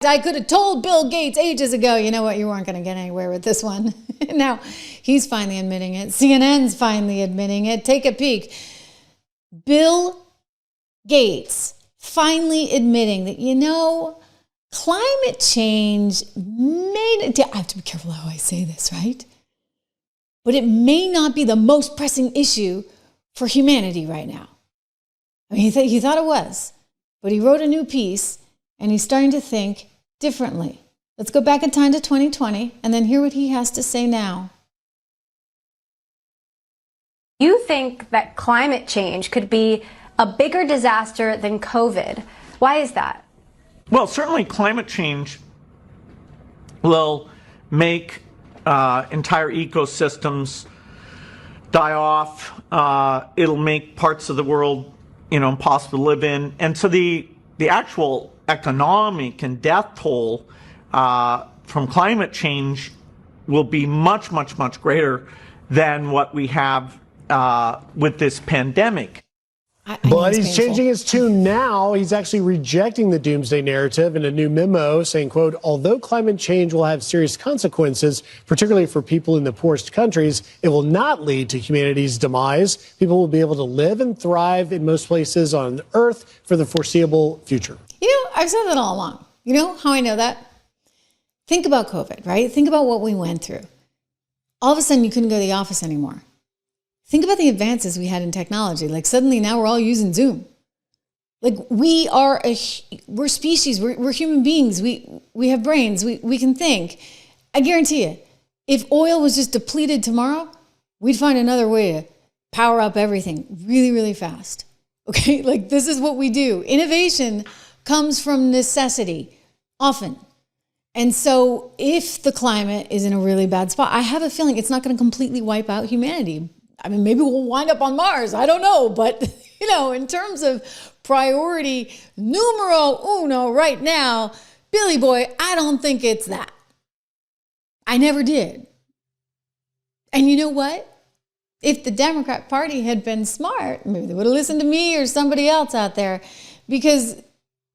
I could have told Bill Gates ages ago, you know what, you weren't going to get anywhere with this one. Now, he's finally admitting it. CNN's finally admitting it. Take a peek. Bill Gates finally admitting that, you know, climate change I have to be careful how I say this, right? But it may not be the most pressing issue for humanity right now. I mean, he thought it was, but he wrote a new piece and he's starting to think differently. Let's go back in time to 2020 and then hear what he has to say now. You think that climate change could be a bigger disaster than COVID. Why is that? Well, certainly climate change will make entire ecosystems die off. It'll make parts of the world, impossible to live in. And so the actual economic and death toll from climate change will be much, much, much greater than what we have with this pandemic. But he's changing his tune now. He's actually rejecting the doomsday narrative in a new memo saying, quote, although climate change will have serious consequences, particularly for people in the poorest countries, it will not lead to humanity's demise. People will be able to live and thrive in most places on Earth for the foreseeable future. I've said that all along. You know how I know that? Think about COVID, right? Think about what we went through. All of a sudden, you couldn't go to the office anymore. Think about the advances we had in technology. Like suddenly now we're all using Zoom. Like we're species, we're human beings. We have brains, we can think. I guarantee you, if oil was just depleted tomorrow, we'd find another way to power up everything really, really fast. Okay, like this is what we do. Innovation comes from necessity, often. And so if the climate is in a really bad spot, I have a feeling it's not going to completely wipe out humanity. I mean, maybe we'll wind up on Mars. I don't know. But, in terms of priority numero uno right now, Billy Boy, I don't think it's that. I never did. And you know what? If the Democrat Party had been smart, maybe they would have listened to me or somebody else out there, because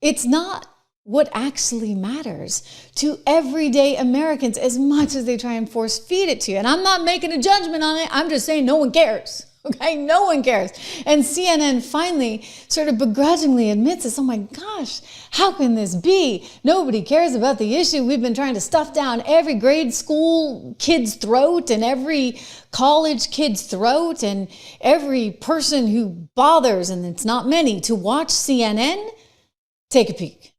it's not what actually matters to everyday Americans as much as they try and force feed it to you. And I'm not making a judgment on it. I'm just saying no one cares. Okay, no one cares. And CNN finally sort of begrudgingly admits this. Oh my gosh, how can this be? Nobody cares about the issue. We've been trying to stuff down every grade school kid's throat and every college kid's throat and every person who bothers, and it's not many, to watch CNN. Take a peek.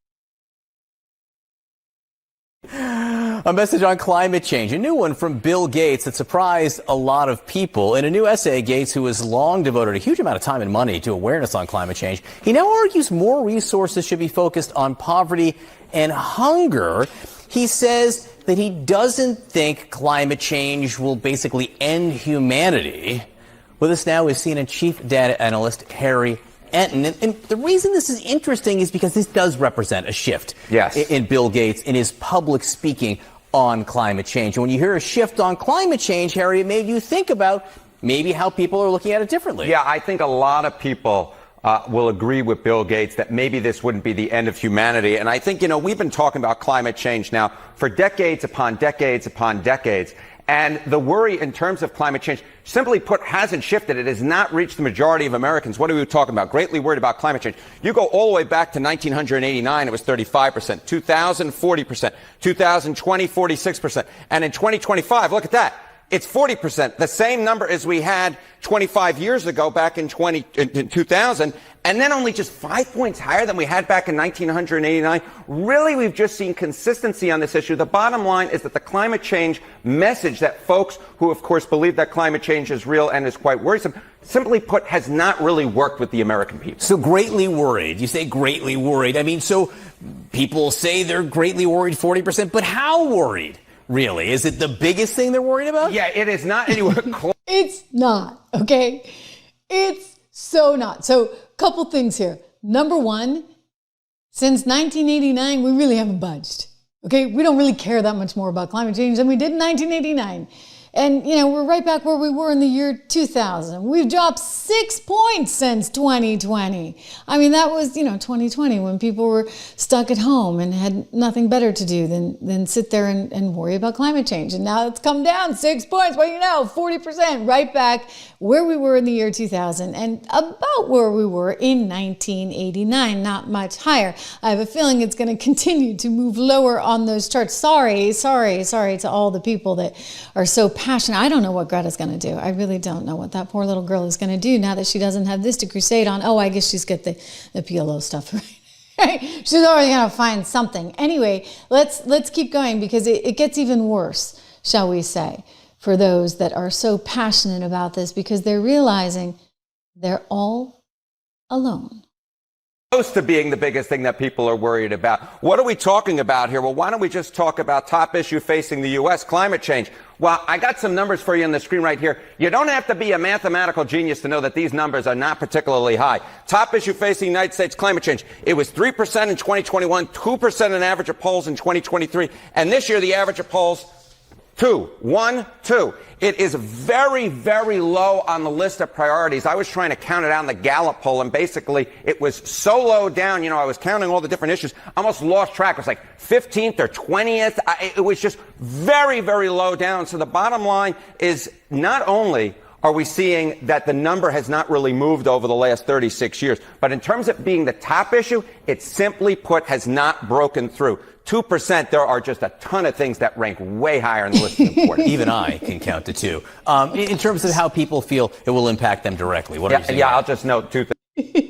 A message on climate change, a new one from Bill Gates that surprised a lot of people. In a new essay, Gates, who has long devoted a huge amount of time and money to awareness on climate change, he now argues more resources should be focused on poverty and hunger. He says that he doesn't think climate change will basically end humanity. With us now is CNN chief data analyst Harry And the reason this is interesting is because this does represent a shift in Bill Gates in his public speaking on climate change. And when you hear a shift on climate change, Harry, it made you think about maybe how people are looking at it differently. Yeah, I think a lot of people will agree with Bill Gates that maybe this wouldn't be the end of humanity. And I think, we've been talking about climate change now for decades upon decades upon decades. And the worry in terms of climate change, simply put, hasn't shifted. It has not reached the majority of Americans. What are we talking about? Greatly worried about climate change. You go all the way back to 1989, it was 35%. 2000, 40%. 2020, 46%. And in 2025, look at that. It's 40%, the same number as we had 25 years ago back in 2000, and then only just 5 points higher than we had back in 1989. Really, we've just seen consistency on this issue. The bottom line is that the climate change message that folks who, of course, believe that climate change is real and is quite worrisome, simply put, has not really worked with the American people. So greatly worried. You say greatly worried. I mean, so people say they're greatly worried, 40%, but how worried? Really? Is it the biggest thing they're worried about? Yeah, it is not anywhere close. It's not, okay? It's so not. So, couple things here. Number one, since 1989, we really haven't budged, okay? We don't really care that much more about climate change than we did in 1989. And, we're right back where we were in the year 2000. We've dropped 6 points since 2020. I mean, that was, 2020 when people were stuck at home and had nothing better to do than sit there and worry about climate change. And now it's come down 6 points. Well, 40%, right back where we were in the year 2000 and about where we were in 1989, not much higher. I have a feeling it's going to continue to move lower on those charts. Sorry to all the people that are so passionate. I don't know what Greta's going to do. I really don't know what that poor little girl is going to do now that she doesn't have this to crusade on. Oh, I guess she's got the PLO stuff, right? She's already going to find something. Anyway, let's keep going because it gets even worse, shall we say, for those that are so passionate about this because they're realizing they're all alone. Close to being the biggest thing that people are worried about. What are we talking about here? Well, why don't we just talk about top issue facing the U.S., climate change? Well, I got some numbers for you on the screen right here. You don't have to be a mathematical genius to know that these numbers are not particularly high. Top issue facing the United States, climate change. It was 3% in 2021, 2% an average of polls in 2023, and this year the average of polls 2. It is very, very low on the list of priorities. I was trying to count it out in the Gallup poll, and basically it was so low down, I was counting all the different issues, almost lost track. It was like 15th or 20th. It was just very, very low down. So the bottom line is not only are we seeing that the number has not really moved over the last 36 years, but in terms of being the top issue, it simply put has not broken through. 2%, there are just a ton of things that rank way higher in the list of importance. Even I can count to 2. In terms of how people feel it will impact them directly, what are you saying? Yeah, I'll just note 2 things.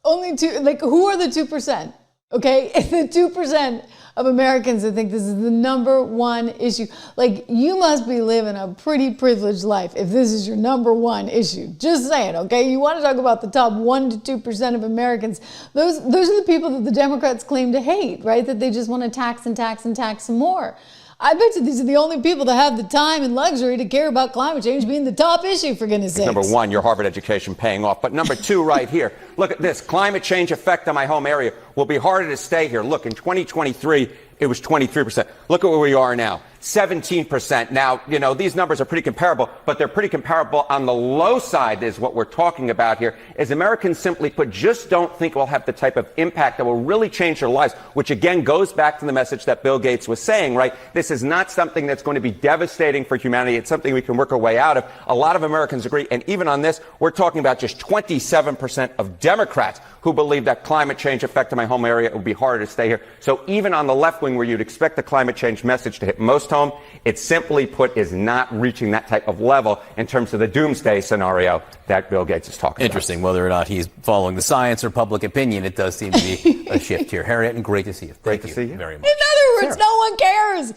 Only 2, who are the 2%? Okay, the 2% of Americans that think this is the number one issue. You must be living a pretty privileged life if this is your number one issue. Just saying, okay? You want to talk about the top 1 to 2% of Americans. Those are the people that the Democrats claim to hate, right? That they just want to tax and tax and tax some more. I bet you these are the only people that have the time and luxury to care about climate change being the top issue, for goodness sakes. Number 1, your Harvard education paying off. But number 2 right here, look at this. Climate change effect on my home area will be harder to stay here. Look, in 2023, it was 23%. Look at where we are now, 17%. Now, these numbers are pretty comparable, but they're pretty comparable on the low side is what we're talking about here, is Americans simply put just don't think we'll have the type of impact that will really change their lives, which again goes back to the message that Bill Gates was saying, right? This is not something that's going to be devastating for humanity. It's something we can work our way out of. A lot of Americans agree, and even on this, we're talking about just 27% of Democrats who believe that climate change effect in my home area, it would be harder to stay here. So even on the left wing where you'd expect the climate change message to hit most home, it simply put is not reaching that type of level in terms of the doomsday scenario that Bill Gates is talking Interesting. Whether or not he's following the science or public opinion, it does seem to be a shift here. Harriet, and great to see you. Great to see you. Very much. In other words, no one cares.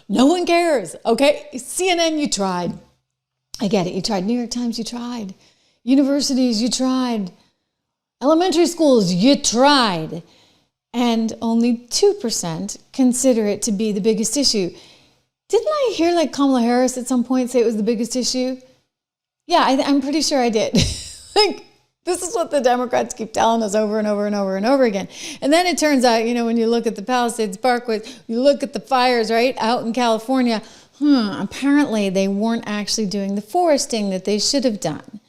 No one cares. Okay? CNN, you tried. I get it. You tried. New York Times, you tried. Universities, you tried. Elementary schools, you tried. And only 2% consider it to be the biggest issue. Didn't I hear Kamala Harris at some point say it was the biggest issue? Yeah, I'm pretty sure I did. This is what the Democrats keep telling us over and over and over and over again. And then it turns out, when you look at the Palisades Parkways, you look at the fires, right, out in California, apparently they weren't actually doing the foresting that they should have done.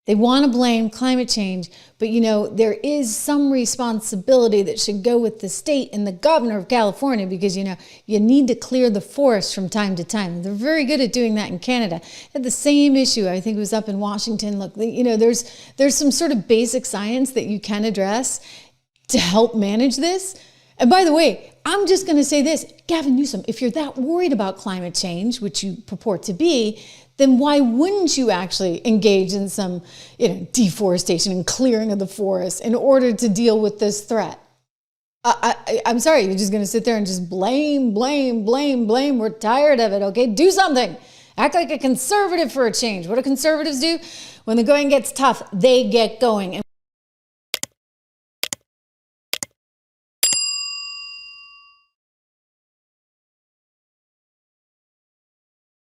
They want to blame climate change, but there is some responsibility that should go with the state and the governor of California because, you need to clear the forest from time to time. They're very good at doing that in Canada. They had the same issue, I think it was up in Washington. Look, there's some sort of basic science that you can address to help manage this. And by the way, I'm just going to say this, Gavin Newsom, if you're that worried about climate change, which you purport to be, then why wouldn't you actually engage in some, deforestation and clearing of the forest in order to deal with this threat? I'm sorry, you're just going to sit there and just blame. We're tired of it, okay? Do something. Act like a conservative for a change. What do conservatives do? When the going gets tough, they get going.